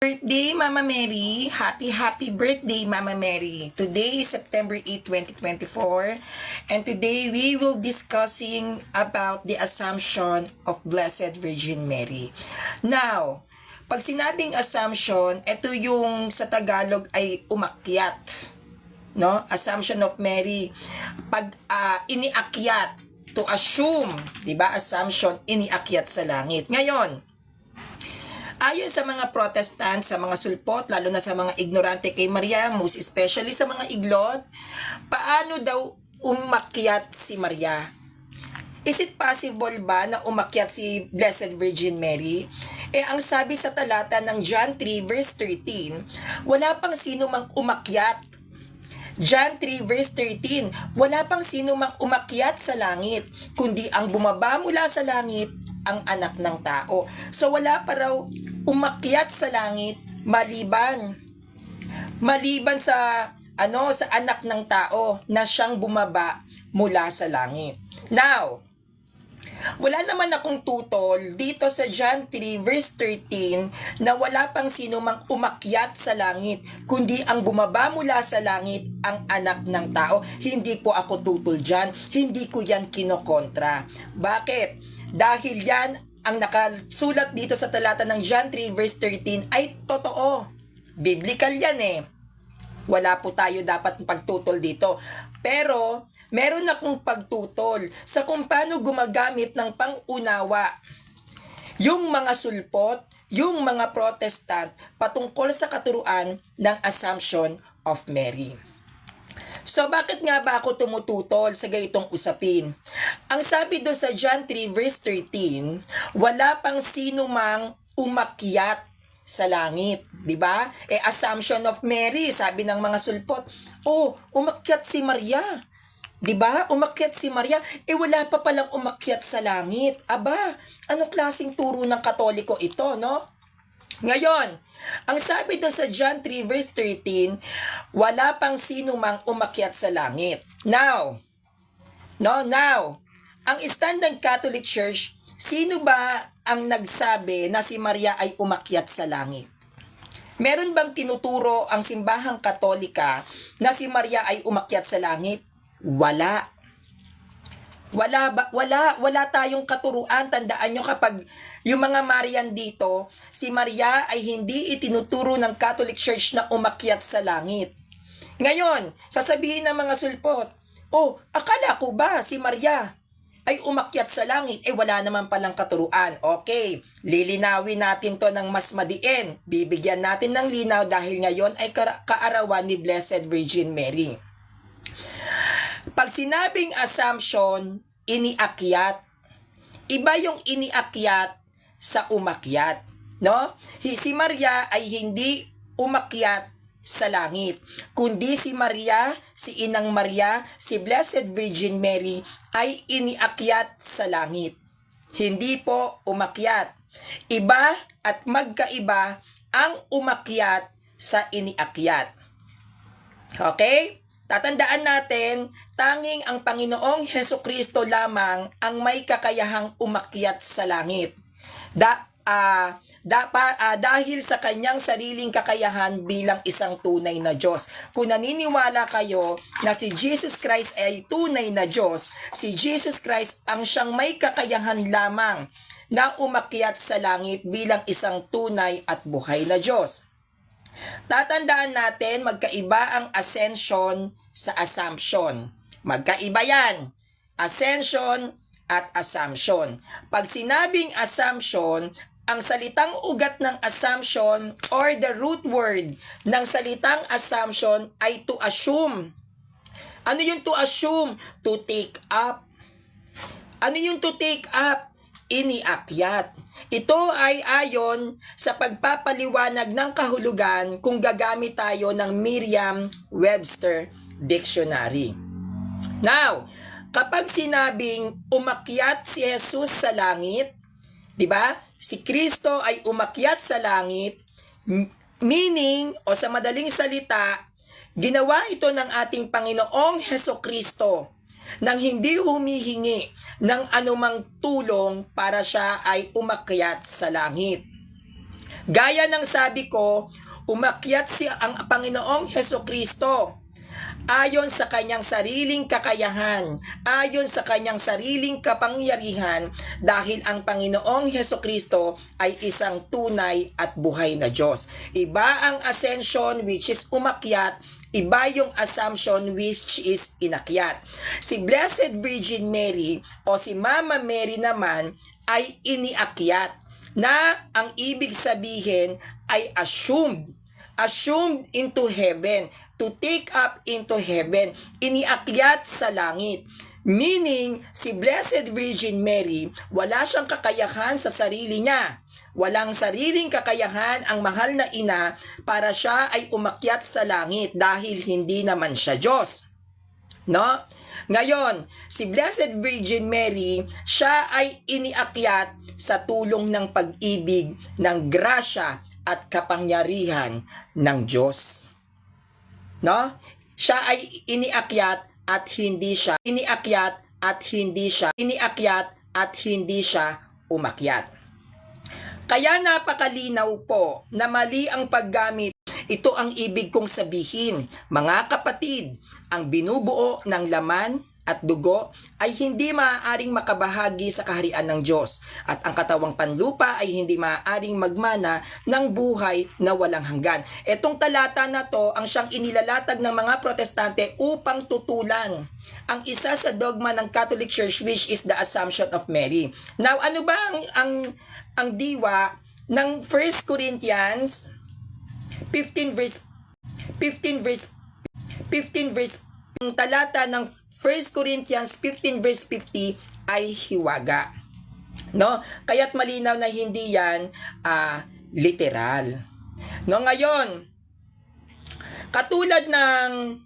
Birthday, Mama Mary. Happy birthday, Mama Mary. Today is September 8, 2024. And today we will discussing about the Assumption of Blessed Virgin Mary. Now, pag sinabing assumption, ito yung sa Tagalog ay umakyat. No? Assumption of Mary. Pag iniakyat, to assume, 'di ba? Assumption, iniakyat sa langit. Ngayon, ayon sa mga Protestant, sa mga sulpot, lalo na sa mga ignorante kay Maria, most especially sa mga iglot, paano daw umakyat si Maria? Is it possible ba na umakyat si Blessed Virgin Mary? Ang sabi sa talata ng John 3 verse 13, wala pang sino mang umakyat. John 3 verse 13, wala pang sino mang umakyat sa langit, kundi ang bumaba mula sa langit, ang anak ng tao. So wala pa raw umakyat sa langit maliban sa sa anak ng tao na siyang bumaba mula sa langit. Now, wala naman akong tutol dito sa John 3 verse 13 na wala pang sino mang umakyat sa langit, kundi ang bumaba mula sa langit ang anak ng tao. Hindi po ako tutol dyan. Hindi ko yan kinokontra. Bakit? Dahil yan, ang nakasulat dito sa talata ng John 3 verse 13 ay totoo. Biblical yan eh. Wala po tayo dapat pagtutol dito. Pero, meron akong pagtutol sa kung paano gumagamit ng pangunawa yung mga sulpot, yung mga Protestant patungkol sa katuruan ng Assumption of Mary. So, bakit nga ba ako tumututol sa gayitong usapin? Ang sabi doon sa John 3 verse 13, wala pang sino mang umakyat sa langit, di ba? Assumption of Mary, sabi ng mga sulpot, umakyat si Maria. Di ba? Umakyat si Maria, wala pa palang umakyat sa langit. Aba, anong klaseng turo ng Katoliko ito, no? Ngayon, ang sabi doon sa John 3 verse 13, wala pang sino mang umakyat sa langit. Now, ang Standard Catholic Church, sino ba ang nagsabi na si Maria ay umakyat sa langit? Meron bang tinuturo ang simbahang Katolika na si Maria ay umakyat sa langit? Wala. Wala tayong katuruan. Tandaan nyo, kapag yung mga Marian dito, si Maria ay hindi itinuturo ng Catholic Church na umakyat sa langit. Ngayon, sasabihin ng mga sulpot, akala ko ba si Maria ay umakyat sa langit? Wala naman palang katuruan. Okay, lilinawin natin to ng mas madiin. Bibigyan natin ng linaw dahil ngayon ay kaarawan ni Blessed Virgin Mary. Pag sinabing assumption, iniakyat. Iba yung iniakyat sa umakyat, no? Si Maria ay hindi umakyat sa langit, kundi si Maria, si Inang Maria, si Blessed Virgin Mary ay iniakyat sa langit. Hindi po umakyat. Iba at magkaiba ang umakyat sa iniakyat. Okay? Tatandaan natin, tanging ang Panginoong Hesukristo lamang ang may kakayahang umakyat sa langit. Dahil sa kanyang sariling kakayahan bilang isang tunay na Diyos. Kung naniniwala kayo na si Jesus Christ ay tunay na Diyos, si Jesus Christ ang siyang may kakayahan lamang na umakyat sa langit bilang isang tunay at buhay na Diyos. Tatandaan natin, magkaiba ang ascension sa assumption. Magkaiba yan. Ascension at assumption. Pag sinabing assumption, ang salitang ugat ng assumption or the root word ng salitang assumption ay to assume. Ano yung to assume? To take up. Ano yung to take up? Iniakyat. Ito ay ayon sa pagpapaliwanag ng kahulugan kung gagamit tayo ng Merriam-Webster Dictionary. Now, kapag sinabing umakyat si Jesus sa langit, di ba? Si Kristo ay umakyat sa langit, meaning, o sa madaling salita, ginawa ito ng ating Panginoong Hesukristo nang hindi humihingi ng anumang tulong para siya ay umakyat sa langit. Gaya ng sabi ko, umakyat si ang Panginoong Hesukristo ayon sa kanyang sariling kakayahan, ayon sa kanyang sariling kapangyarihan, dahil ang Panginoong Hesukristo ay isang tunay at buhay na Diyos. Iba ang ascension, which is umakyat, iba yung assumption, which is inakyat. Si Blessed Virgin Mary o si Mama Mary naman ay iniakyat, na ang ibig sabihin ay assumed into heaven, to take up into heaven, iniakyat sa langit. Meaning, si Blessed Virgin Mary, wala siyang kakayahan sa sarili niya. Walang sariling kakayahan ang mahal na ina para siya ay umakyat sa langit dahil hindi naman siya Diyos. No? Ngayon, si Blessed Virgin Mary, siya ay iniakyat sa tulong ng pag-ibig, ng grasya at kapangyarihan ng Diyos. No? Siya ay iniakyat at hindi siya umakyat. Kaya napakalinaw po na mali ang paggamit. Ito ang ibig kong sabihin, mga kapatid, ang binubuo ng laman at dugo ay hindi maaaring makabahagi sa kaharian ng Diyos, at ang katawang panlupa ay hindi maaaring magmana ng buhay na walang hanggan. Etong talata na to ang siyang inilalatag ng mga Protestante upang tutulan ang isa sa dogma ng Catholic Church, which is the Assumption of Mary. Now, ano ba ang diwa ng 1 Corinthians 15 verse ang talata ng 1 Corinthians 15 verse 50 ay hiwaga. No? Kaya't malinaw na hindi yan literal. No, ngayon, katulad ng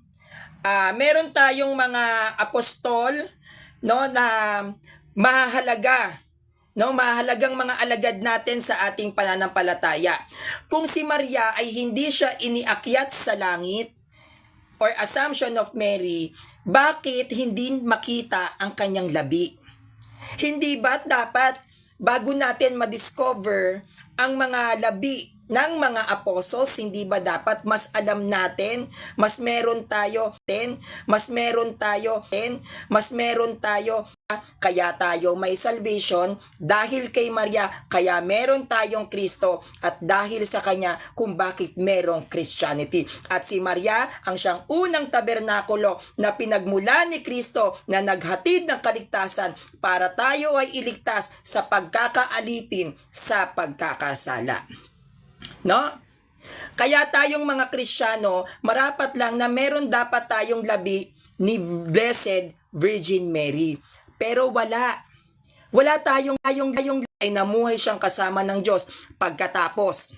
meron tayong mga apostol, no, na mahalagang mga alagad natin sa ating pananampalataya. Kung si Maria ay hindi siya iniakyat sa langit, or Assumption of Mary, bakit hindi makita ang kanyang labi? Hindi ba't dapat bago natin ma-discover ang mga labi ng mga apostles, hindi ba dapat mas alam natin, mas meron tayo, kaya tayo may salvation dahil kay Maria, kaya meron tayong Kristo, at dahil sa kanya kung bakit merong Christianity. At si Maria ang siyang unang tabernakulo na pinagmula ni Kristo na naghatid ng kaligtasan para tayo ay iligtas sa pagkakaalipin sa pagkakasala. No? Kaya tayong mga Kristiyano, marapat lang na meron dapat tayong labi ni Blessed Virgin Mary. Pero wala tayong ay namuhay siyang kasama ng Diyos pagkatapos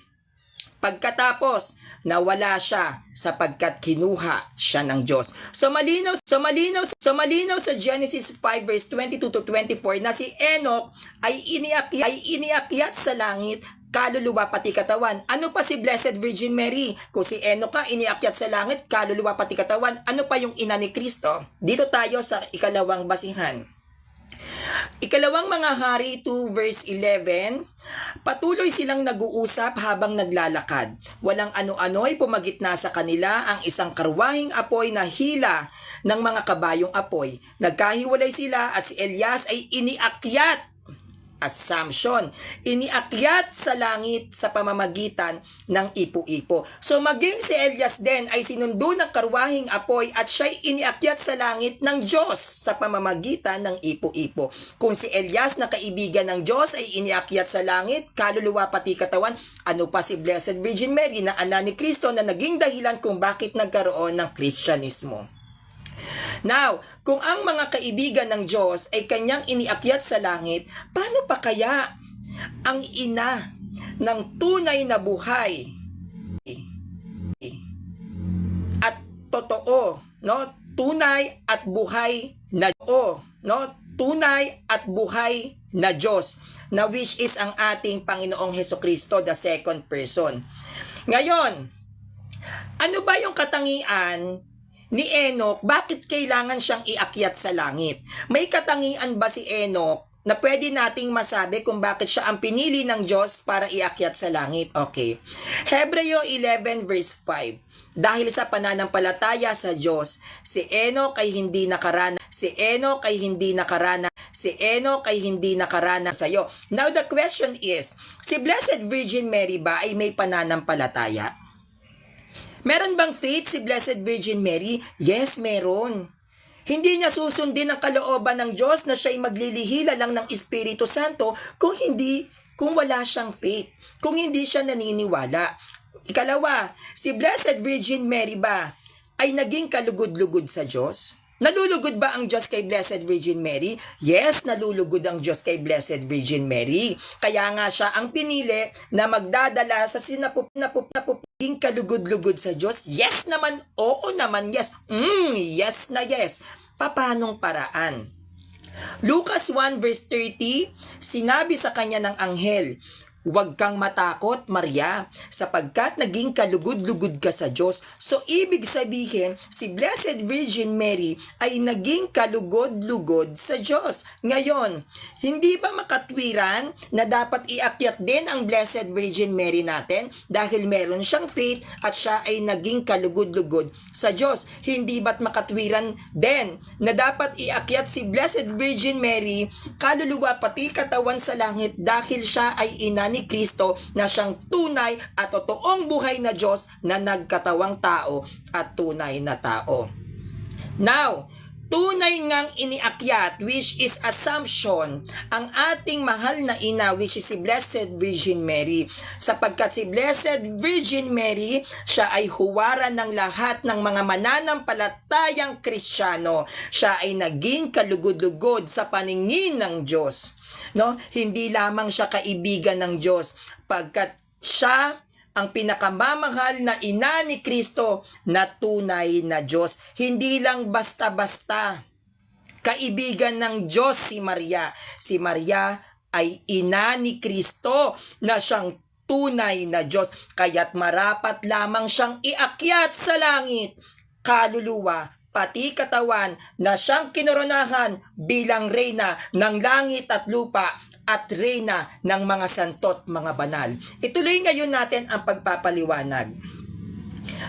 nawala siya sapagkat kinuha siya ng Diyos. So malinaw sa Genesis 5 verse 22 to 24 na si Enoch ay iniakyat sa langit, kaluluwa pati katawan. Ano pa si Blessed Virgin Mary? Kung si Enoch ka iniakyat sa langit, kaluluwa pati katawan, ano pa yung ina ni Kristo? Dito tayo sa ikalawang basihan. Ikalawang mga hari 2 verse 11, patuloy silang nag-uusap habang naglalakad. Walang ano-ano ay pumagitna sa kanila, ang isang karwahing apoy na hila ng mga kabayong apoy. Nagkahiwalay sila at si Elias ay iniakyat, Assumption, iniakyat sa langit sa pamamagitan ng ipo-ipo. So maging si Elias din ay sinundo ng karwahing apoy at siya'y iniakyat sa langit ng Diyos sa pamamagitan ng ipo-ipo. Kung si Elias na kaibigan ng Diyos ay iniakyat sa langit, kaluluwa pati katawan, ano pa si Blessed Virgin Mary na ana ni Kristo na naging dahilan kung bakit nagkaroon ng Kristyanismo. Now, kung ang mga kaibigan ng Diyos ay kanyang iniakyat sa langit, paano pa kaya ang ina ng tunay na buhay at totoo, no? Tunay at buhay na tunay at buhay na Diyos, na which is ang ating Panginoong Hesukristo, the second person. Ngayon, ano ba yung katangian ni Enoch? Bakit kailangan siyang iakyat sa langit? May katangian ba si Enoch na pwede nating masabi kung bakit siya ang pinili ng Diyos para iakyat sa langit. Okay. Hebreo 11 verse 5. Dahil sa pananampalataya sa Diyos, si Enoch ay hindi nakarana sa'yo. Now the question is, si Blessed Virgin Mary ba ay may pananampalataya? Meron bang faith si Blessed Virgin Mary? Yes, meron. Hindi niya susundin ang kalooban ng Diyos na siya'y maglilihila lang ng Espiritu Santo kung wala siyang faith, kung hindi siya naniniwala. Ikalawa, si Blessed Virgin Mary ba ay naging kalugod-lugod sa Diyos? Nalulugod ba ang Diyos kay Blessed Virgin Mary? Yes, nalulugod ang Diyos kay Blessed Virgin Mary. Kaya nga siya ang pinili na magdadala sa sinapuping kalugod-lugod sa Diyos. Yes naman, oo naman, yes. Yes na yes. Papanong paraan? Lucas 1 verse 30, sinabi sa kanya ng anghel, "Huwag kang matakot, Maria, sapagkat naging kalugod-lugod ka sa Diyos." So, ibig sabihin, si Blessed Virgin Mary ay naging kalugod-lugod sa Diyos. Ngayon, hindi ba makatwiran na dapat iakyat din ang Blessed Virgin Mary natin dahil meron siyang faith at siya ay naging kalugod-lugod sa Diyos? Hindi ba't makatwiran din na dapat iakyat si Blessed Virgin Mary, kaluluwa pati katawan sa langit dahil siya ay ina ni Kristo na siyang tunay at totoong buhay na Diyos na nagkatawang tao at tunay na tao. Now, tunay ngang iniakyat, which is assumption, ang ating mahal na ina, which is si Blessed Virgin Mary. Sapagkat si Blessed Virgin Mary, siya ay huwaran ng lahat ng mga mananampalatayang Kristiyano. Siya ay naging kalugod-lugod sa paningin ng Diyos. No, hindi lamang siya kaibigan ng Diyos, pagkat siya ang pinakamamahal na ina ni Kristo na tunay na Diyos. Hindi lang basta-basta kaibigan ng Diyos si Maria. Si Maria ay ina ni Kristo na siyang tunay na Diyos. Kaya't marapat lamang siyang iakyat sa langit, kaluluwa pati katawan na siyang kinoronahan bilang reyna ng langit at lupa at reyna ng mga santot mga banal. Ituloy ngayon natin ang pagpapaliwanag.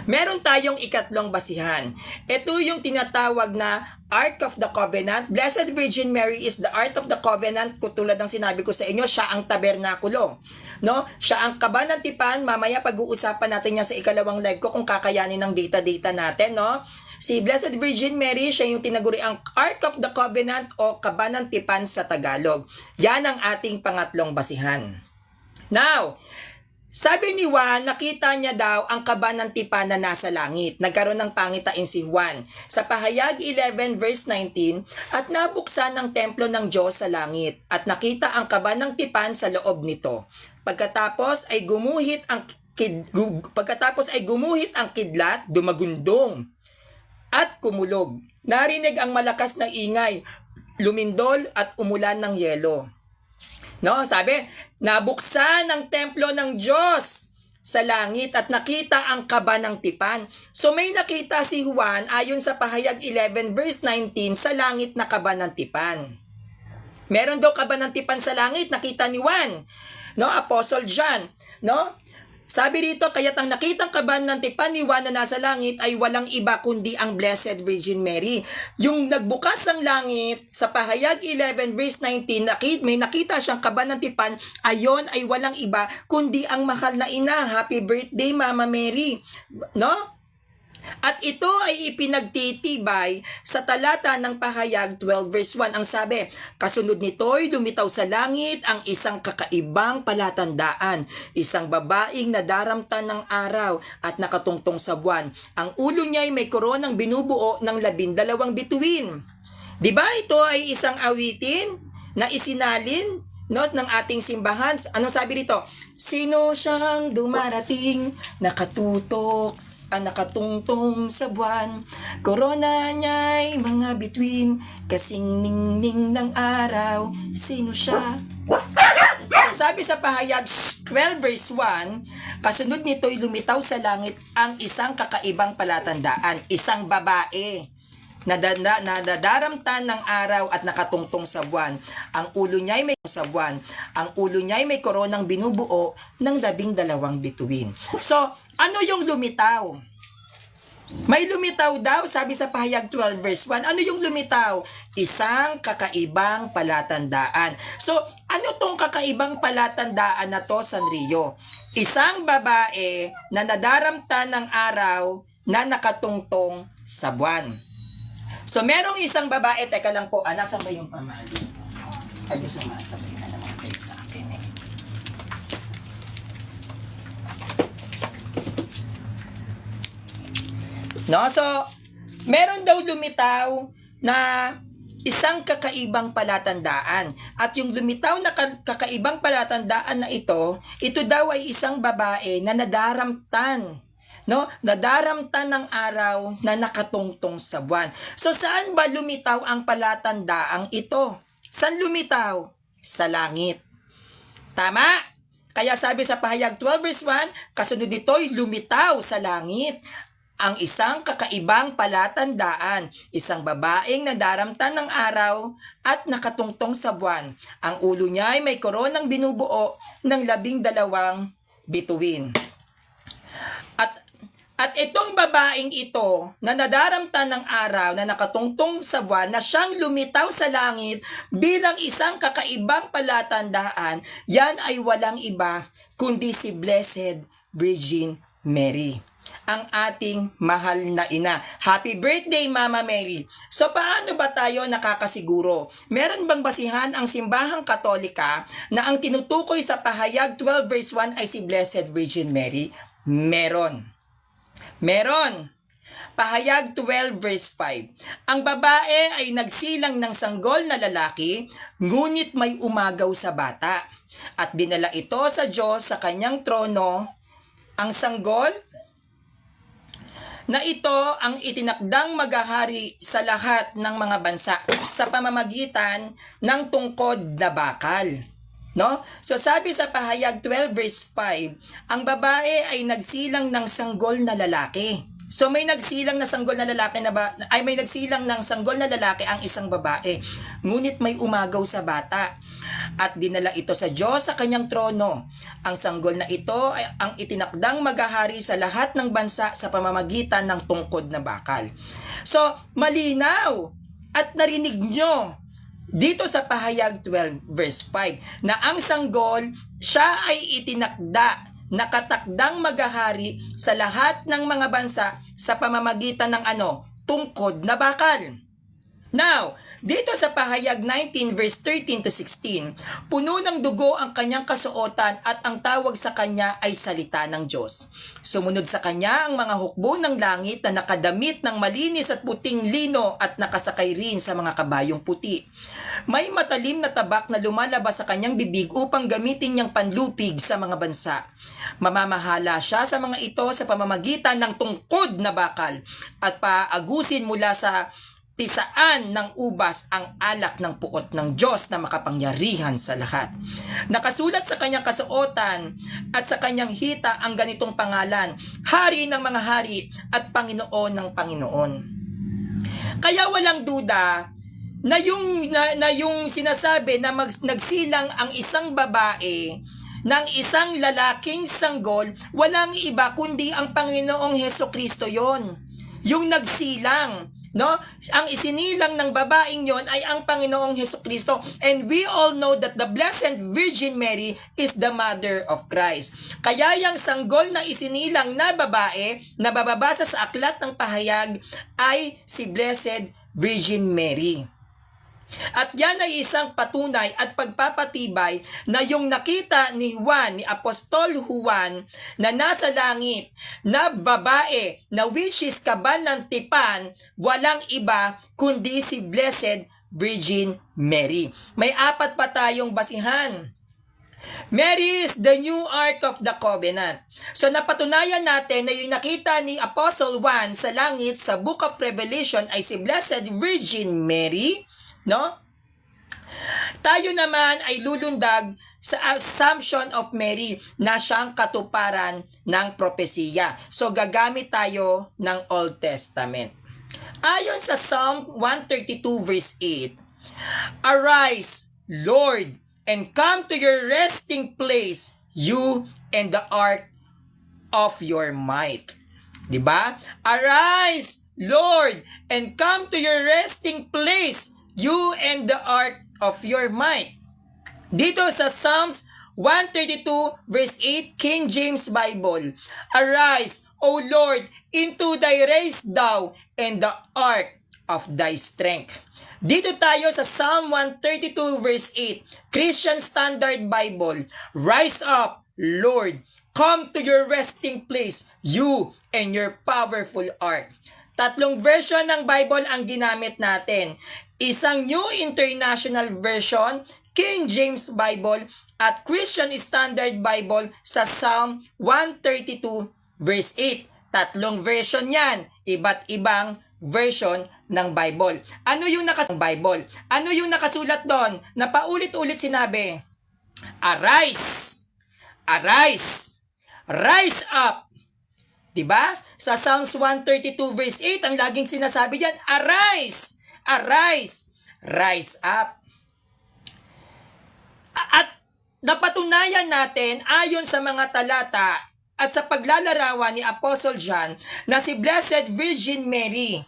Meron tayong ikatlong basihan. Ito yung tinatawag na Ark of the Covenant. Blessed Virgin Mary is the Ark of the Covenant. Tulad ng sinabi ko sa inyo, siya ang tabernakulo. No? Siya ang kabanatipan. Mamaya pag-uusapan natin yan sa ikalawang live ko kung kakayanin ng data natin. No? Si Blessed Virgin Mary, siya yung tinaguri ang Ark of the Covenant o kabanatipan sa Tagalog. Yan ang ating pangatlong basihan. Now, sabi ni Juan, nakita niya daw ang kabanatipan na nasa langit. Nagkaroon ng pangitain si Juan. Sa Pahayag 11 verse 19, at nabuksan ang templo ng Diyos sa langit, at nakita ang kabanatipan sa loob nito. Pagkatapos ay gumuhit ang kidlat, dumagundong at kumulog. Narinig ang malakas na ingay, lumindol at umulan ng yelo. No, sabi, nabuksan ang templo ng Diyos sa langit at nakita ang kabanatipan. So may nakita si Juan ayon sa Pahayag 11 verse 19 sa langit na kabanatipan. Meron daw kabanatipan sa langit, nakita ni Juan. No, Apostle John, no? Sabi rito, kaya't ang nakitang kabanatipan ni Juan na nasa langit ay walang iba kundi ang Blessed Virgin Mary. Yung nagbukas ng langit sa Pahayag 11 verse 19, may nakita siyang kabanatipan, ayon ay walang iba kundi ang mahal na ina. Happy birthday, Mama Mary. No? At ito ay ipinagtitibay sa talata ng Pahayag 12 verse 1. Ang sabi, kasunod nito'y lumitaw sa langit ang isang kakaibang palatandaan, isang babaeng nadaramtan ng araw at nakatungtong sa buwan. Ang ulo niya ay may koronang binubuo ng 12 bituin. Diba ito ay isang awitin na isinalin, no, ng ating simbahan? Anong sabi rito? Sino siyang dumarating, nakatungtong sa buwan, korona niya'y mga bituin, kasing ningning ng araw, sino siya? Sabi sa Pahayag 12 verse 1, kasunod nito'y lumitaw sa langit ang isang kakaibang palatandaan, isang babae. Nadadaramtan ng araw at nakatungtong sa buwan. Ang ulo niya ay may sa buwan. Ang ulo niya ay may koronang binubuo ng 12 bituin. So, ano yung lumitaw? May lumitaw daw, sabi sa Pahayag 12 verse 1. Ano yung lumitaw? Isang kakaibang palatandaan. So, ano tong kakaibang palatandaan na to, Sanrio? Isang babae na nadaramtan ng araw na nakatungtong sa buwan. So, merong isang babae, teka lang po, nasan ba yung pamahalin? Kayo sumasabay na naman kayo sa akin eh. No? So, meron daw lumitaw na isang kakaibang palatandaan. At yung lumitaw na kakaibang palatandaan na ito daw ay isang babae na nadaramtan. No? Nadaramtan ng araw na nakatungtong sa buwan. So, saan ba lumitaw ang palatandaang ito? Saan lumitaw? Sa langit. Tama? Kaya sabi sa Pahayag 12 verse 1, kasunod nito'y lumitaw sa langit ang isang kakaibang palatandaan, isang babaeng nadaramtan ng araw at nakatungtong sa buwan. Ang ulo niya ay may koronang binubuo ng 12 bituin. At itong babaeng ito na nadaramtan ng araw na nakatungtong sa buwan na siyang lumitaw sa langit bilang isang kakaibang palatandaan, yan ay walang iba kundi si Blessed Virgin Mary, ang ating mahal na ina. Happy birthday, Mama Mary! So, paano ba tayo nakakasiguro? Meron bang basihan ang simbahang katolika na ang tinutukoy sa Pahayag 12 verse 1 ay si Blessed Virgin Mary? Meron. Pahayag 12 verse 5. Ang babae ay nagsilang ng sanggol na lalaki, ngunit may umagaw sa bata. At dinala ito sa Diyos sa kanyang trono. Ang sanggol na ito ang itinakdang maghahari sa lahat ng mga bansa sa pamamagitan ng tungkod na bakal. No? So sabi sa Pahayag 12 verse 5, ang babae ay nagsilang ng sanggol na lalaki. So may nagsilang na sanggol na lalaki may nagsilang ng sanggol na lalaki ang isang babae. Ngunit may umagaw sa bata. At dinala ito sa Diyos sa kanyang trono. Ang sanggol na ito ay ang itinakdang maghahari sa lahat ng bansa sa pamamagitan ng tungkod na bakal. So malinaw at narinig nyo dito sa Pahayag 12 verse 5 na ang sanggol, siya ay itinakda, nakatakdang maghahari sa lahat ng mga bansa sa pamamagitan ng tungkod na bakal. Now, dito sa Pahayag 19 verse 13 to 16, puno ng dugo ang kanyang kasuotan at ang tawag sa kanya ay salita ng Diyos. Sumunod sa kanya ang mga hukbo ng langit na nakadamit ng malinis at puting lino at nakasakay rin sa mga kabayong puti. May matalim na tabak na lumalabas sa kanyang bibig upang gamitin niyang panlupig sa mga bansa. Mamamahala siya sa mga ito sa pamamagitan ng tungkod na bakal at paagusin mula sa tisaan ng ubas ang alak ng puot ng Diyos na makapangyarihan sa lahat. Nakasulat sa kanyang kasuotan at sa kanyang hita ang ganitong pangalan, Hari ng mga hari at Panginoon ng Panginoon. Kaya walang duda na yung sinasabi na nagsilang ang isang babae ng isang lalaking sanggol, walang iba kundi ang Panginoong Hesukristo yon. Yung nagsilang, no? Ang isinilang ng babaeng yon ay ang Panginoong Hesukristo. And we all know that the Blessed Virgin Mary is the Mother of Christ. Kaya yung sanggol na isinilang na babae na bababasa sa aklat ng Pahayag ay si Blessed Virgin Mary. At yan ay isang patunay at pagpapatibay na yung nakita ni Juan, ni Apostol Juan, na nasa langit, na babae, na which is kaban ng tipan, walang iba kundi si Blessed Virgin Mary. May 4 pa tayong basihan. Mary is the new Ark of the Covenant. So napatunayan natin na yung nakita ni Apostle Juan sa langit sa Book of Revelation ay si Blessed Virgin Mary. No? Tayo naman ay lulundag sa Assumption of Mary na siyang katuparan ng propesiya. So gagamit tayo ng Old Testament. Ayon sa Psalm 132 verse 8, "Arise, Lord, and come to your resting place, you and the ark of your might." Diba? Arise, Lord, and come to your resting place, you and the ark of your might. Dito sa Psalms 132 verse 8, King James Bible, "Arise, O Lord, into thy race thou, and the ark of thy strength." Dito tayo sa Psalm 132 verse 8, Christian Standard Bible, "Rise up, Lord, come to your resting place, you and your powerful ark." Tatlong version ng Bible ang ginamit natin. Isang New International Version, King James Bible, at Christian Standard Bible sa Psalm 132 verse 8. Tatlong version yan. Iba't ibang version ng Bible. Ano yung Bible? Ano yung nakasulat doon na paulit-ulit sinabi? Arise! Arise! Rise up! Diba? Sa Psalms 132 verse 8, ang laging sinasabi diyan, arise! Arise! Rise up! At napatunayan natin ayon sa mga talata at sa paglalarawan ni Apostle John na si Blessed Virgin Mary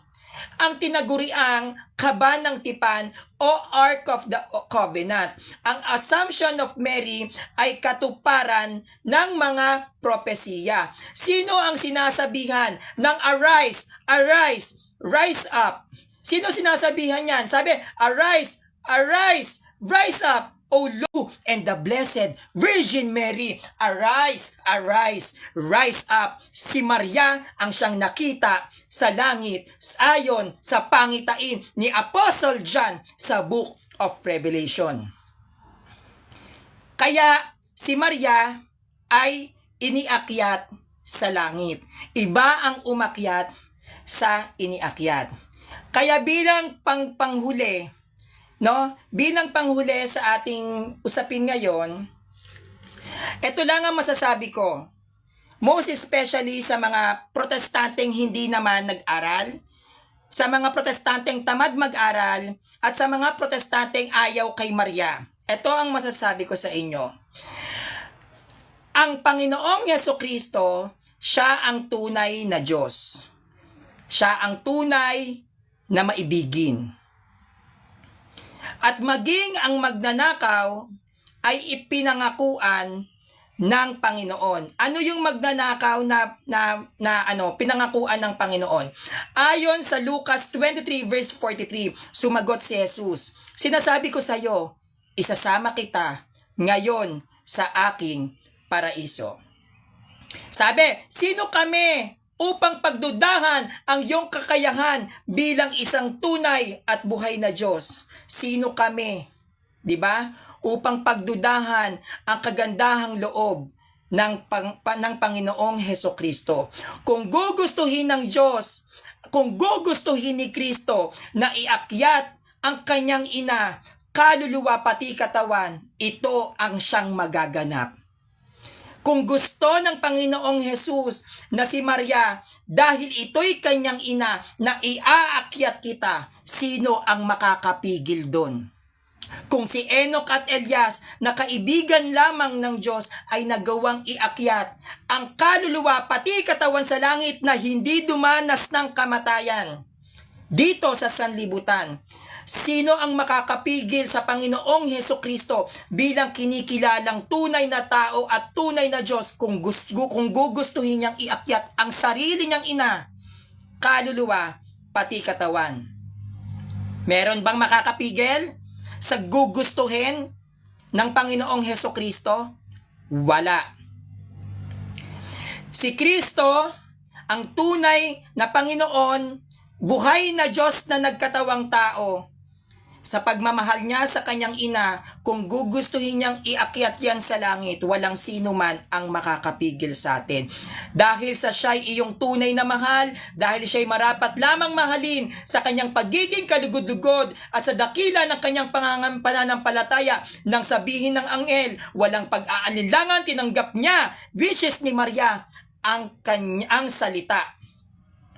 ang tinaguriang kaba ng tipan o Ark of the Covenant. Ang Assumption of Mary ay katuparan ng mga propesiya. Sino ang sinasabihan ng arise, arise, rise up? Sino sinasabihan yan? Sabi, arise, arise, rise up, O Lord, and the Blessed Virgin Mary, arise, arise, rise up. Si Maria ang siyang nakita sa langit ayon sa pangitain ni Apostle John sa Book of Revelation. Kaya si Maria ay iniakyat sa langit. Iba ang umakyat sa iniakyat. Kaya bilang panghuli, bilang panghuli sa ating usapin ngayon, ito lang ang masasabi ko. Most especially sa mga protestanteng hindi naman nag-aral, sa mga protestanteng tamad mag-aral, at sa mga protestanteng ayaw kay Maria. Ito ang masasabi ko sa inyo. Ang Panginoong Jesucristo, siya ang tunay na Diyos. Siya ang tunay na maibigin. At maging ang magnanakaw ay ipinangakuan ng Panginoon. Ano yung magnanakaw na pinangakuan ng Panginoon? Ayon sa Lucas 23 verse 43, sumagot si Jesus, "Sinasabi ko sa iyo, isasama kita ngayon sa aking paraiso." Sabi, sino kami upang pagdudahan ang iyong kakayahan bilang isang tunay at buhay na Diyos? Sino kami, 'di ba? Upang pagdudahan ang kagandahang loob ng Panginoong Hesukristo. Kung gugustuhin ng Diyos, kung gugustuhin ni Kristo na iakyat ang kanyang ina, kaluluwa pati katawan, ito ang siyang magaganap. Kung gusto ng Panginoong Jesus na si Maria, dahil ito'y kanyang ina na iaakyat kita, sino ang makakapigil doon? Kung si Enoch at Elias na kaibigan lamang ng Diyos ay nagawang iakyat ang kaluluwa pati katawan sa langit na hindi dumanas ng kamatayan dito sa sanlibutan, sino ang makakapigil sa Panginoong Hesukristo bilang kinikilalang tunay na tao at tunay na Diyos kung gugustuhin niyang iakyat ang sarili niyang ina, kaluluwa, pati katawan? Meron bang makakapigil sa gugustuhin ng Panginoong Hesukristo? Wala. Si Kristo, ang tunay na Panginoon, buhay na Diyos na nagkatawang tao, sa pagmamahal niya sa kanyang ina, kung gugustuhin niyang iakyat yan sa langit, walang sino man ang makakapigil sa atin. Dahil sa siya'y iyong tunay na mahal, dahil siya'y marapat lamang mahalin sa kanyang pagiging kalugod-lugod at sa dakila ng kanyang pananampalataya, nang sabihin ng anghel, walang pag-aalilangan tinanggap niya, which is ni Maria, ang salita.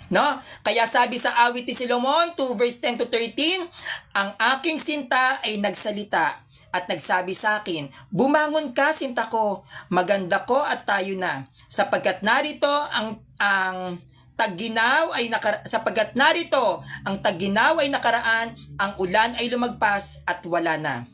No? Kaya sabi sa awit ni Solomon 2 verse 10 to 13, ang aking sinta ay nagsalita at nagsabi sa akin, bumangon ka sinta ko, maganda ko at tayo na. Sapagkat narito ang tagginaw ay nakaraan, ang ulan ay lumagpas at wala na.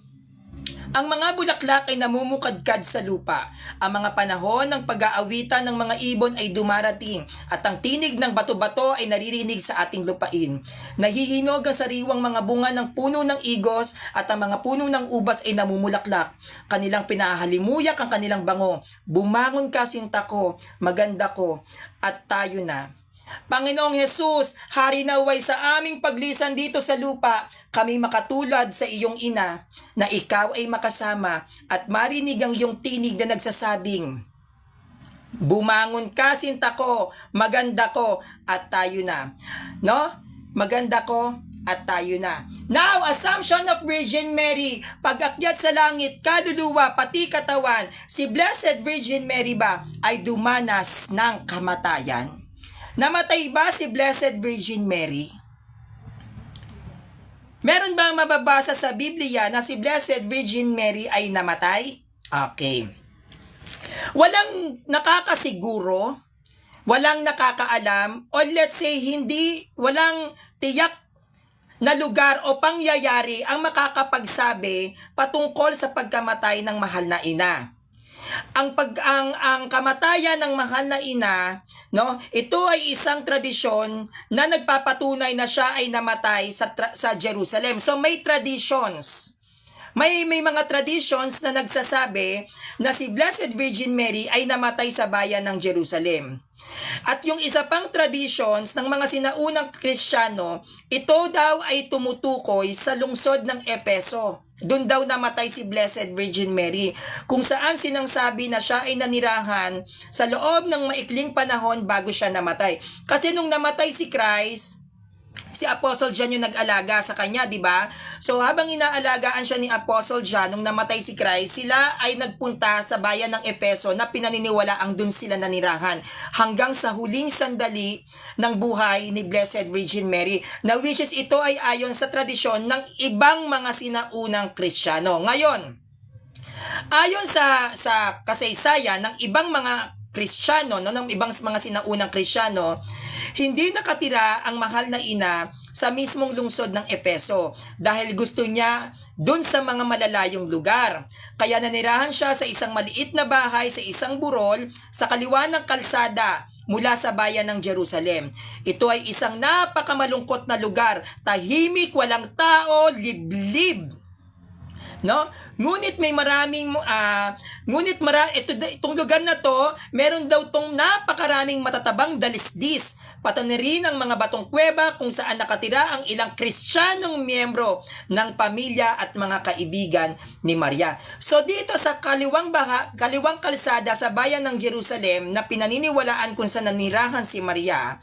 Ang mga bulaklak ay namumukadkad sa lupa. Ang mga panahon ng pag-aawitan ng mga ibon ay dumarating at ang tinig ng bato-bato ay naririnig sa ating lupain. Nahihinog ang sariwang mga bunga ng puno ng igos at ang mga puno ng ubas ay namumulaklak. Kanilang pinahalimuyak ang kanilang bango. Bumangon ka sinta ko, maganda ko, at tayo na. Panginoong Jesus, hari naway sa aming paglisan dito sa lupa, kami makatulad sa iyong ina, na ikaw ay makasama at marinig ang iyong tinig na nagsasabing, bumangon ka sinta ko, maganda ko, at tayo na. No? Maganda ko, at tayo na. Now, Assumption of Virgin Mary, pag-akyat sa langit, kaluluwa, pati katawan, si Blessed Virgin Mary ba ay dumanas ng kamatayan? Namatay ba si Blessed Virgin Mary? Meron bang mababasa sa Biblia na si Blessed Virgin Mary ay namatay? Okay. Walang nakakasiguro, walang nakakaalam, o let's say walang tiyak na lugar o pangyayari ang makakapagsabi patungkol sa pagkamatay ng mahal na ina. Ang kamatayan ng mahal na ina, no, ito ay isang tradisyon na nagpapatunay na siya ay namatay sa Jerusalem. So may traditions. May mga traditions na nagsasabi na si Blessed Virgin Mary ay namatay sa bayan ng Jerusalem. At yung isa pang traditions ng mga sinaunang Kristiyano, ito daw ay tumutukoy sa lungsod ng Efeso. Doon daw namatay si Blessed Virgin Mary, kung saan sinangsabi na siya ay nanirahan sa loob ng maikling panahon bago siya namatay. Kasi nung namatay si Christ, si Apostle John yung nag-alaga sa kanya, di ba? So habang inaalagaan siya ni Apostle John nung namatay si Christ, sila ay nagpunta sa bayan ng Efeso na pinaniniwalaang dun sila nanirahan hanggang sa huling sandali ng buhay ni Blessed Virgin Mary, na which is ito ay ayon sa tradisyon ng ibang mga sinaunang Kristiyano. Ngayon, ayon sa kasaysayan ng ibang mga Kristiyano, no, ng ibang mga sinaunang Kristiyano, hindi nakatira ang mahal na ina sa mismong lungsod ng Efeso dahil gusto niya dun sa mga malalayong lugar. Kaya nanirahan siya sa isang maliit na bahay sa isang burol sa kaliwa ng kalsada mula sa bayan ng Jerusalem. Ito ay isang napakamalungkot na lugar, tahimik, walang tao, liblib. No? Ngunit may maraming itong lugar na to, meron daw tong napakaraming matatabang dalisdis, pati na rin ang mga batong kuweba kung saan nakatira ang ilang Kristiyanong miyembro ng pamilya at mga kaibigan ni Maria. So dito sa kaliwang kalsada sa bayan ng Jerusalem na pinaniniwalaan kung saan nanirahan si Maria,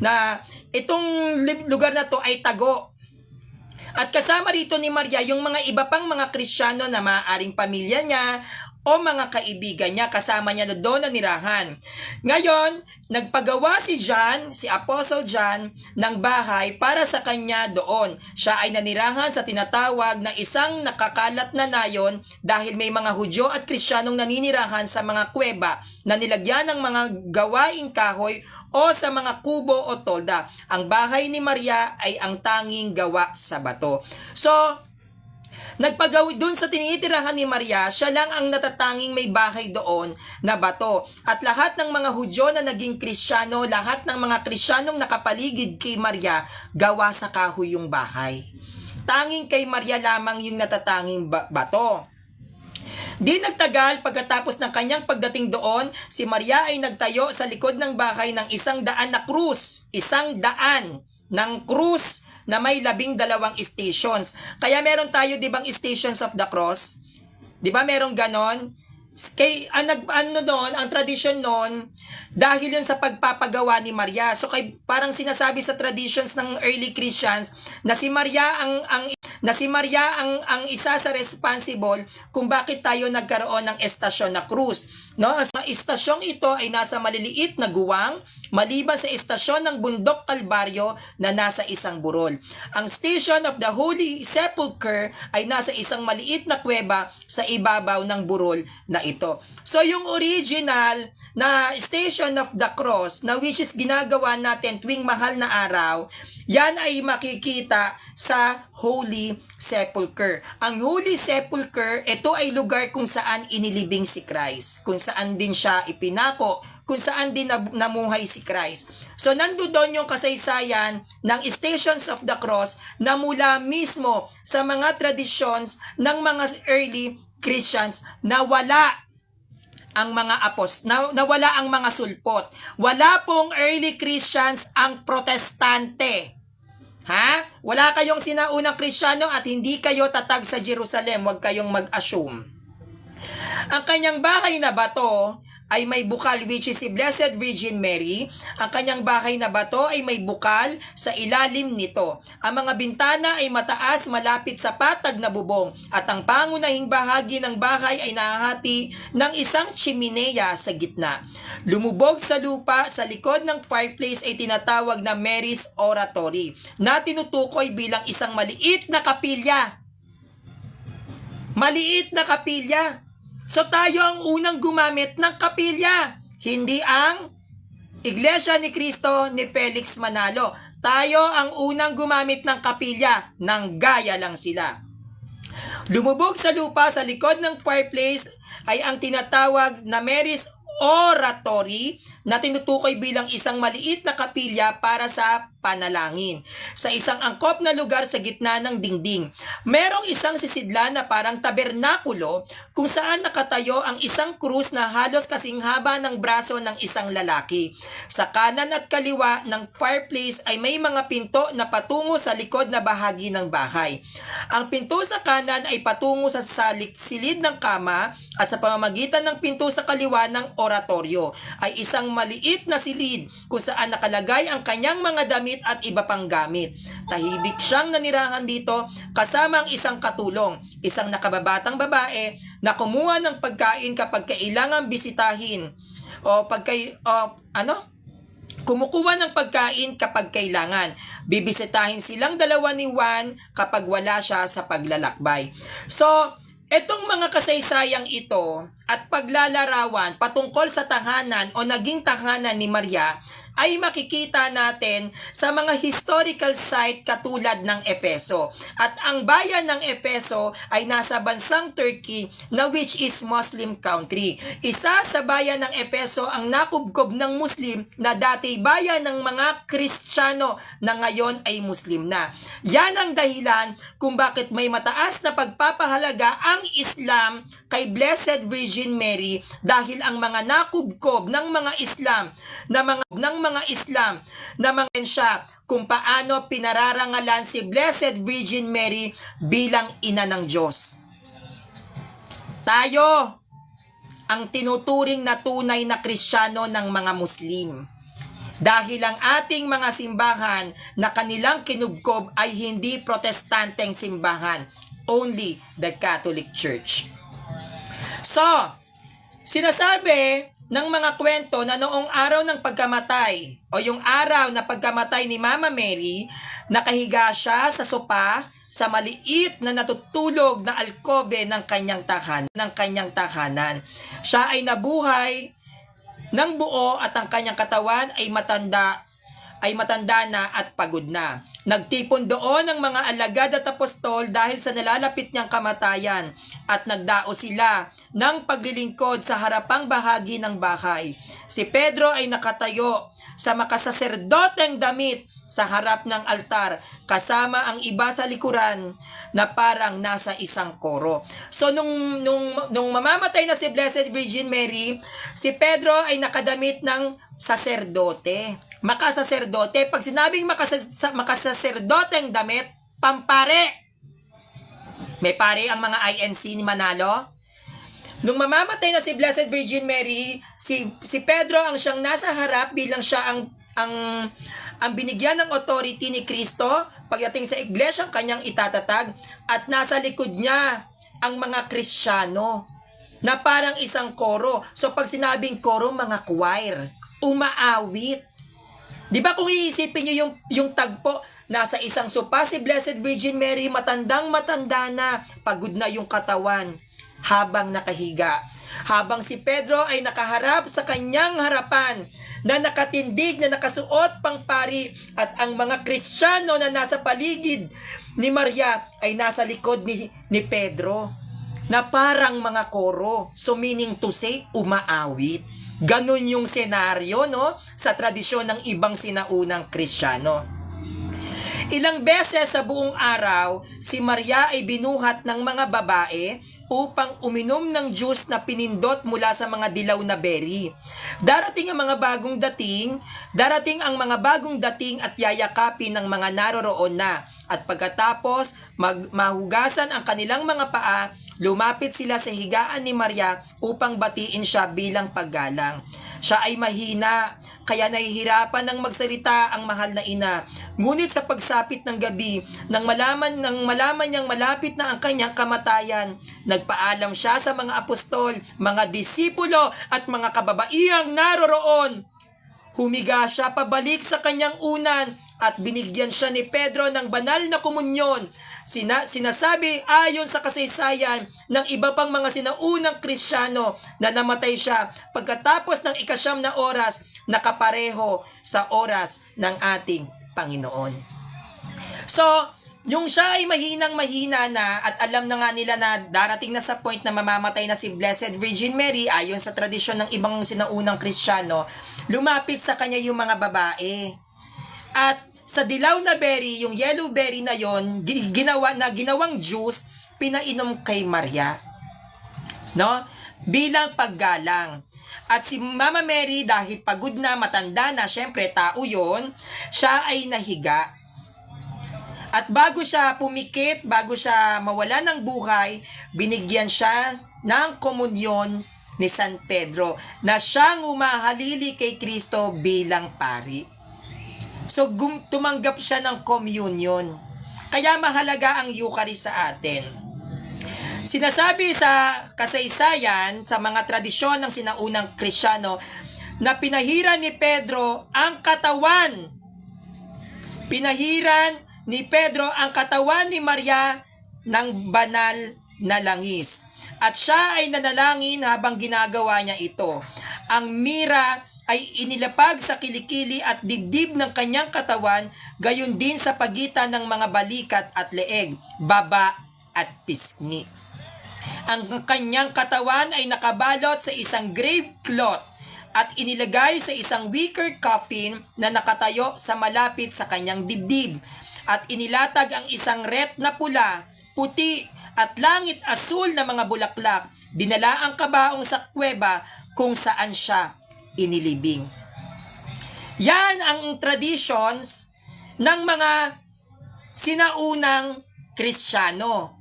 na itong lugar na to ay tago. At kasama rito ni Maria yung mga iba pang mga Kristiyano na maaaring pamilya niya o mga kaibigan niya, kasama niya na doon nanirahan. Ngayon, nagpagawa si Apostle John ng bahay para sa kanya doon. Siya ay nanirahan sa tinatawag na isang nakakalat na nayon dahil may mga Hudyo at Kristiyanong naninirahan sa mga kuweba na nilagyan ng mga gawaing kahoy o sa mga kubo o tolda. Ang bahay ni Maria ay ang tanging gawa sa bato. So, nagpagawi dun sa tinitirahan ni Maria, siya lang ang natatanging may bahay doon na bato. At lahat ng mga Hudyo na naging Kristiyano, lahat ng mga Kristiyanong nakapaligid kay Maria, gawa sa kahoy yung bahay. Tanging kay Maria lamang yung natatanging bato. Di nagtagal, pagkatapos ng kanyang pagdating doon, si Maria ay nagtayo sa likod ng bahay ng 100 na krus. 100 ng krus na may 12 stations. Kaya meron tayo, di bang, Stations of the Cross? Di ba meron ganon? Ang tradition noon, dahil yun sa pagpapagawa ni Maria. So parang sinasabi sa traditions ng early Christians na si Maria na si Maria ang isa sa responsible kung bakit tayo nagkaroon ng estasyon na krus. No, sa estasyong ito ay nasa maliliit na guwang maliban sa estasyon ng Bundok Kalbaryo na nasa isang burol. Ang Station of the Holy Sepulchre ay nasa isang maliit na kuweba sa ibabaw ng burol na ito. So yung original na Station of the Cross na which is ginagawa natin tuwing mahal na araw, yan ay makikita sa Holy Sepulchre. Ang Holy Sepulchre, ito ay lugar kung saan inilibing si Christ, kung saan din siya ipinako, kung saan din namuhay si Christ. So nandoon yung kasaysayan ng Stations of the Cross na mula mismo sa mga traditions ng mga early Christians na wala ang mga nawala ang mga sulpot. Wala pong early Christians ang protestante. Ha? Wala kayong sinaunang Kristiyano at hindi kayo tatag sa Jerusalem. Huwag kayong mag-assume. Ang kanyang bahay na bato ay may bukal which is si Blessed Virgin Mary. Ang kanyang bahay na bato ay may bukal sa ilalim nito. Ang mga bintana ay mataas malapit sa patag na bubong at ang pangunahing bahagi ng bahay ay nahahati ng isang chimenea sa gitna. Lumubog sa lupa sa likod ng fireplace ay tinatawag na Mary's Oratory na tinutukoy bilang isang maliit na kapilya. Maliit na kapilya. So tayo ang unang gumamit ng kapilya, hindi ang Iglesia ni Cristo ni Felix Manalo. Tayo ang unang gumamit ng kapilya, nang gaya lang sila. Lumubog sa lupa sa likod ng fireplace ay ang tinatawag na Mary's Oratory na tinutukoy bilang isang maliit na kapilya para sa panalangin. Sa isang angkop na lugar sa gitna ng dingding, merong isang sisidlan na parang tabernakulo kung saan nakatayo ang isang krus na halos kasing haba ng braso ng isang lalaki. Sa kanan at kaliwa ng fireplace ay may mga pinto na patungo sa likod na bahagi ng bahay. Ang pinto sa kanan ay patungo sa silid ng kama at sa pamamagitan ng pinto sa kaliwa ng oratorio ay isang maliit na silid kung saan nakalagay ang kanyang mga damit at iba pang gamit. Tahimik siyang nanirahan dito kasama ang isang katulong, isang nakababatang babae na kumuha ng pagkain kapag kailangan bisitahin kumukuha ng pagkain kapag kailangan. Bibisitahin silang dalawa ni Juan kapag wala siya sa paglalakbay. So, etong mga kasaysayang ito at paglalarawan patungkol sa tahanan o naging tahanan ni Maria ay makikita natin sa mga historical site katulad ng Efeso. At ang bayan ng Efeso ay nasa bansang Turkey na which is Muslim country. Isa sa bayan ng Efeso ang nakubkob ng Muslim na dati bayan ng mga Kristiyano na ngayon ay Muslim na. Yan ang dahilan kung bakit may mataas na pagpapahalaga ang Islam kay Blessed Virgin Mary dahil ang mga nakubkob ng mga Islam na mga siya kung paano pinararangalan si Blessed Virgin Mary bilang ina ng Diyos. Tayo ang tinuturing na tunay na Kristiyano ng mga Muslim. Dahil ang ating mga simbahan na kanilang kinubkob ay hindi protestanteng simbahan, only the Catholic Church. So, sinasabi ng mga kwento na noong araw ng pagkamatay o yung araw na pagkamatay ni Mama Mary, nakahiga siya sa sopa sa maliit na natutulog na alkobe ng kanyang tahanan. Siya ay nabuhay ng buo at ang kanyang katawan ay matanda na at pagod na. Nagtipon doon ang mga alagad at apostol dahil sa nalalapit niyang kamatayan at nagdao sila ng paglilingkod sa harapang bahagi ng bahay. Si Pedro ay nakatayo sa makasaserdoteng damit sa harap ng altar kasama ang iba sa likuran na parang nasa isang koro. So nung mamamatay na si Blessed Virgin Mary, si Pedro ay nakadamit ng saserdote. Makasaserdote. Pag sinabing makasaserdoteng damit, pampare. May pare ang mga INC ni Manalo. Nung mamamatay na si Blessed Virgin Mary, si Pedro ang siyang nasa harap bilang siya ang ang binigyan ng authority ni Kristo pagdating sa iglesia, ang kanyang itatatag, at nasa likod niya ang mga Kristiyano na parang isang koro. So pag sinabing koro, mga choir, umaawit. Di ba kung iisipin niyo yung tagpo, nasa isang sopa si Blessed Virgin Mary, matandang-matanda na, pagod na yung katawan habang nakahiga. Habang si Pedro ay nakaharap sa kanyang harapan, na nakatindig, na nakasuot pang pari, at ang mga Kristiyano na nasa paligid ni Maria ay nasa likod ni Pedro, na parang mga koro. So meaning to say, umaawit. Ganon yung senaryo, no? Sa tradisyon ng ibang sinaunang Kristiyano. Ilang beses sa buong araw, si Maria ay binuhat ng mga babae upang uminom ng juice na pinindot mula sa mga dilaw na berry. Darating ang mga bagong dating at yayakapin ng mga naroroon na. At pagkatapos mahugasan ang kanilang mga paa, lumapit sila sa higaan ni Maria upang batiin siya bilang paggalang. Siya ay mahina, kaya nahihirapan ng magsalita ang mahal na ina. Ngunit sa pagsapit ng gabi, nang malaman niyang malapit na ang kanyang kamatayan, nagpaalam siya sa mga apostol, mga disipulo at mga kababaihang naroroon. Humiga siya pabalik sa kanyang unan at binigyan siya ni Pedro ng banal na komunyon. Sinasabi ayon sa kasaysayan ng iba pang mga sinaunang Kristiyano na namatay siya pagkatapos ng 9 na oras, nakapareho sa oras ng ating Panginoon. So, yung siya ay mahinang-mahina na at alam na nga nila na darating na sa point na mamamatay na si Blessed Virgin Mary ayon sa tradisyon ng ibang sinaunang Kristiyano, lumapit sa kanya yung mga babae. At sa dilaw na berry, yung yellow berry na yon, ginawang juice, pinainom kay Maria, no? Bilang paggalang. At si Mama Mary, dahil pagod na, matanda na, syempre tao yon, siya ay nahiga. At bago siya pumikit, bago siya mawala ng buhay, binigyan siya ng komunyon ni San Pedro na siyang umahalili kay Kristo bilang pari. So, tumanggap siya ng communion. Kaya mahalaga ang Eucharist sa atin. Sinasabi sa kasaysayan, sa mga tradisyon ng sinaunang Kristiyano, na pinahiran ni Pedro ang katawan. Pinahiran ni Pedro ang katawan ni Maria ng banal na langis. At siya ay nanalangin habang ginagawa niya ito. Ang mira ay inilapag sa kilikili at dibdib ng kanyang katawan, gayon din sa pagitan ng mga balikat at leeg, baba at pisngi. Ang kanyang katawan ay nakabalot sa isang grave cloth at inilagay sa isang wicker coffin na nakatayo sa malapit sa kanyang dibdib, at inilatag ang isang ret na pula, puti at langit asul na mga bulaklak. Dinala ang kabaong sa kuweba kung saan siya inilibing. Yan ang traditions ng mga sinaunang Kristiyano.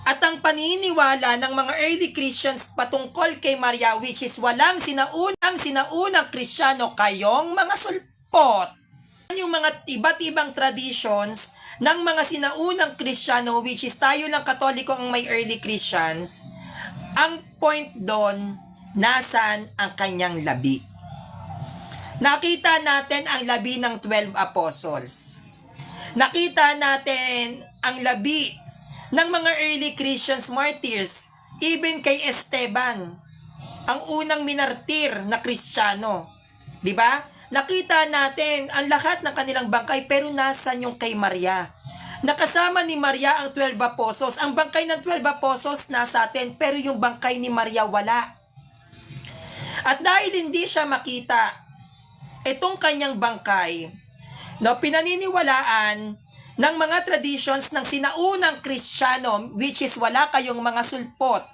At ang paniniwala ng mga early Christians patungkol kay Maria, which is walang sinaunang Kristiyano kayong mga sulpot. Yung mga iba't ibang traditions ng mga sinaunang Kristiyano, which is tayo lang Katoliko ang may early Christians, ang point doon, nasan ang kanyang labi? Nakita natin ang labi ng 12 apostles. Nakita natin ang labi ng mga early Christians martyrs, even kay Esteban, ang unang minartir na Kristiyano. 'Di ba? Nakita natin ang lahat ng kanilang bangkay, pero nasan yung kay Maria? Nakasama ni Maria ang 12 apostles. Ang bangkay ng 12 apostles nasa atin, pero yung bangkay ni Maria wala. At dahil hindi siya makita, itong kanyang bangkay, no, pinaniniwalaan ng mga traditions ng sinaunang Kristiyano, which is wala kayong mga sulpot,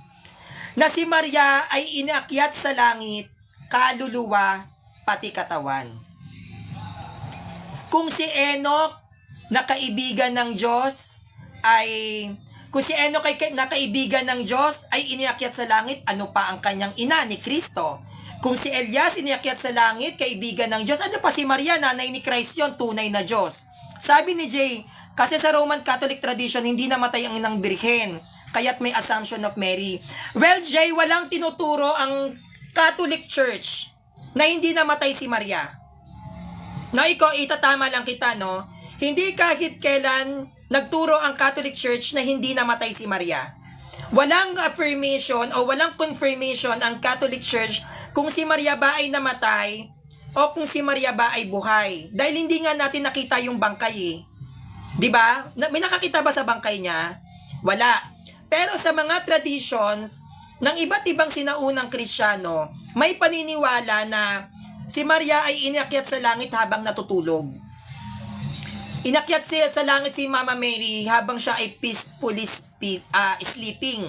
na si Maria ay inaakyat sa langit, kaluluwa, pati katawan. Kung si Enoch na kaibigan ng Diyos ay inaakyat sa langit, ano pa ang kanyang ina ni Kristo? Kung si Elias iniakyat sa langit, kaibigan ng Diyos, ano pa si Maria, nanay ni Christ yon, tunay na Diyos. Sabi ni Jay, kasi sa Roman Catholic tradition, hindi namatay ang inang birhen, kaya't may assumption of Mary. Well, Jay, walang tinuturo ang Catholic Church na hindi namatay si Maria. No, ikaw, itatama lang kita, no? Hindi kahit kailan nagturo ang Catholic Church na hindi namatay si Maria. Walang affirmation o walang confirmation ang Catholic Church kung si Maria ba ay namatay o kung si Maria ba ay buhay. Dahil hindi nga natin nakita yung bangkay eh. 'Di ba? May nakakita ba sa bangkay niya? Wala. Pero sa mga traditions ng iba't ibang sinaunang Kristiyano, may paniniwala na si Maria ay inakyat sa langit habang natutulog. Inakyat siya sa langit si Mama Mary habang siya ay peacefully sleeping.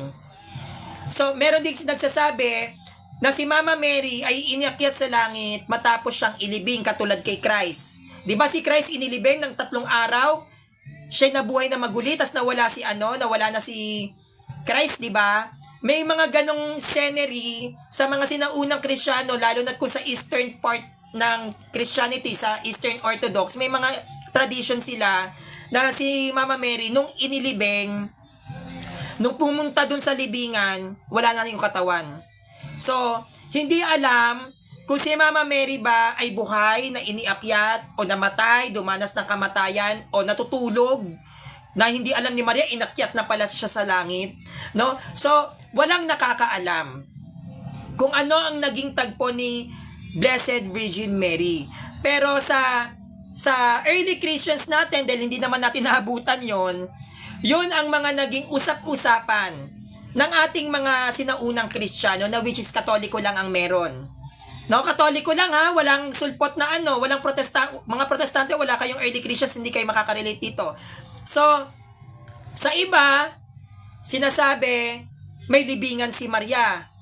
So, meron din nagsasabi na si Mama Mary ay inakyat sa langit matapos siyang ilibing katulad kay Christ. 'Di ba si Christ inilibing ng 3 araw? Siya nabuhay na maguli, tas nawala na si Christ, 'di ba? May mga ganong scenery sa mga sinaunang Kristiyano, lalo na kung sa eastern part ng Christianity, sa Eastern Orthodox, may mga tradition sila na si Mama Mary, nung inilibing, nung pumunta dun sa libingan, wala na yung katawan. So, hindi alam kung si Mama Mary ba ay buhay, na iniakyat, o namatay, dumanas ng kamatayan, o natutulog, na hindi alam ni Maria, inakyat na pala siya sa langit. No? So, walang nakakaalam kung ano ang naging tagpo ni Blessed Virgin Mary. Pero sa early Christians natin, dahil hindi naman natin naabutan yun ang mga naging usap-usapan ng ating mga sinaunang Kristiyano, na which is Katoliko lang ang meron. No, Katoliko lang ha, walang sulpot na walang mga Protestante, wala kayong early Christians, hindi kayo makaka-relate dito. So, sa iba, sinasabi, may libingan si Maria.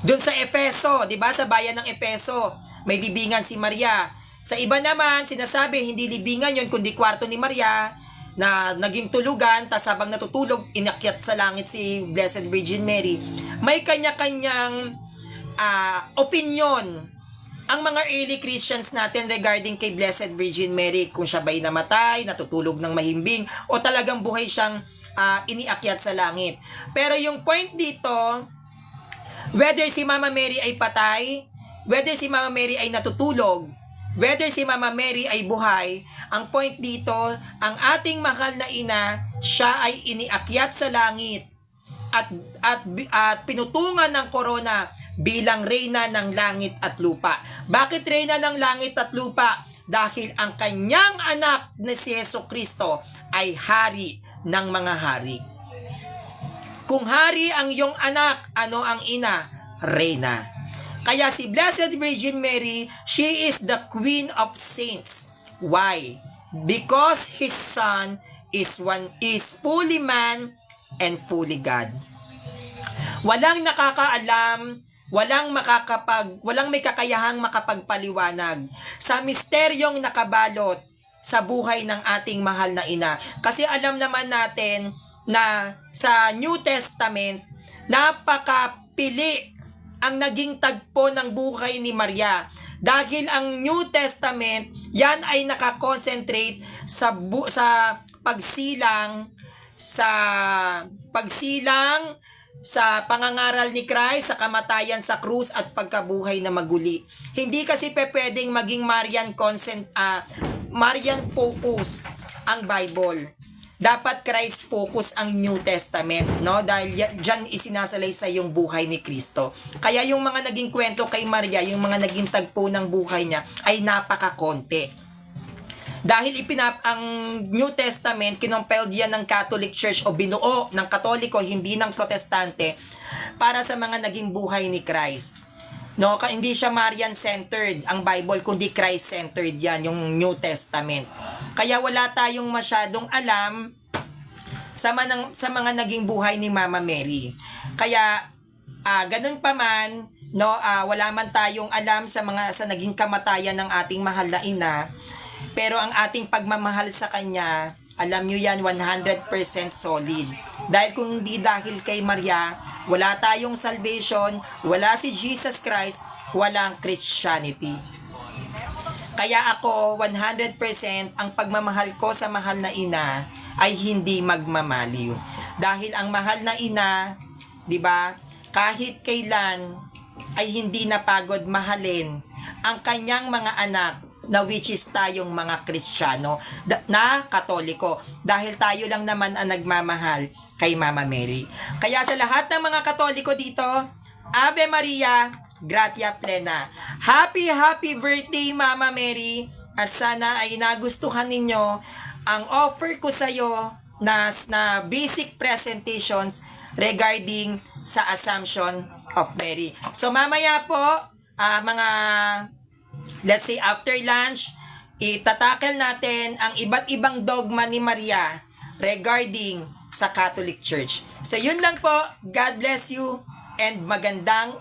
Doon sa Efeso, 'di ba? Sa bayan ng Efeso, may libingan si Maria. Sa iba naman, sinasabi, hindi libingan yon kundi kwarto ni Maria na naging tulugan, tas habang natutulog, inakyat sa langit si Blessed Virgin Mary. May kanya-kanyang opinion ang mga early Christians natin regarding kay Blessed Virgin Mary, kung siya ba'y namatay, natutulog ng mahimbing, o talagang buhay siyang iniakyat sa langit. Pero yung point dito, whether si Mama Mary ay patay, whether si Mama Mary ay natutulog, whether si Mama Mary ay buhay, ang point dito, ang ating mahal na ina, siya ay iniakyat sa langit at pinutungan ng korona bilang reyna ng langit at lupa. Bakit reyna ng langit at lupa? Dahil ang kanyang anak na si Jesucristo ay hari ng mga hari. Kung hari ang iyong anak, ano ang ina? Reyna. Kaya si Blessed Virgin Mary, she is the Queen of Saints. Why? Because His Son is fully man and fully God. Walang nakakaalam, walang may kakayahang makapagpaliwanag sa misteryong nakabalot sa buhay ng ating mahal na ina. Kasi alam naman natin na sa New Testament, napakapili ang naging tagpo ng buhay ni Maria. Dahil ang New Testament, yan ay nakakonsentrate sa pagsilang sa pangangaral ni Christ, sa kamatayan sa krus at pagkabuhay na maguli. Hindi kasi pwedeng maging Marian focus ang Bible. Dapat Christ focus ang New Testament, no? Dahil diyan isinasalay sa yung buhay ni Kristo. Kaya yung mga naging kwento kay Maria, yung mga naging tagpo ng buhay niya ay napakakonti. Dahil ang New Testament, kinompelled yan ng Catholic Church o binuo ng Katoliko, hindi ng Protestante, para sa mga naging buhay ni Christ. No, hindi siya Marian-centered ang Bible, kundi Christ-centered yan, yung New Testament. Kaya wala tayong masyadong alam sa mga naging buhay ni Mama Mary. Kaya, ganun pa man, no, wala man tayong alam sa naging kamatayan ng ating mahal na ina, pero ang ating pagmamahal sa kanya, alam nyo yan, 100% solid. Dahil kung hindi dahil kay Maria, wala tayong salvation, wala si Jesus Christ, walang Christianity. Kaya ako, 100% ang pagmamahal ko sa mahal na ina ay hindi magmamaliw. Dahil ang mahal na ina, di ba, kahit kailan ay hindi napagod mahalin ang kanyang mga anak na which is tayong mga Kristiyano na Katoliko. Dahil tayo lang naman ang nagmamahal kay Mama Mary. Kaya sa lahat ng mga Katoliko dito, Ave Maria, Gratia Plena. Happy birthday, Mama Mary. At sana ay nagustuhan ninyo ang offer ko sa iyo na basic presentations regarding sa Assumption of Mary. So mamaya po, mga let's say after lunch, itatakel natin ang iba't ibang dogma ni Maria regarding sa Catholic Church. So yun lang po. God bless you and magandang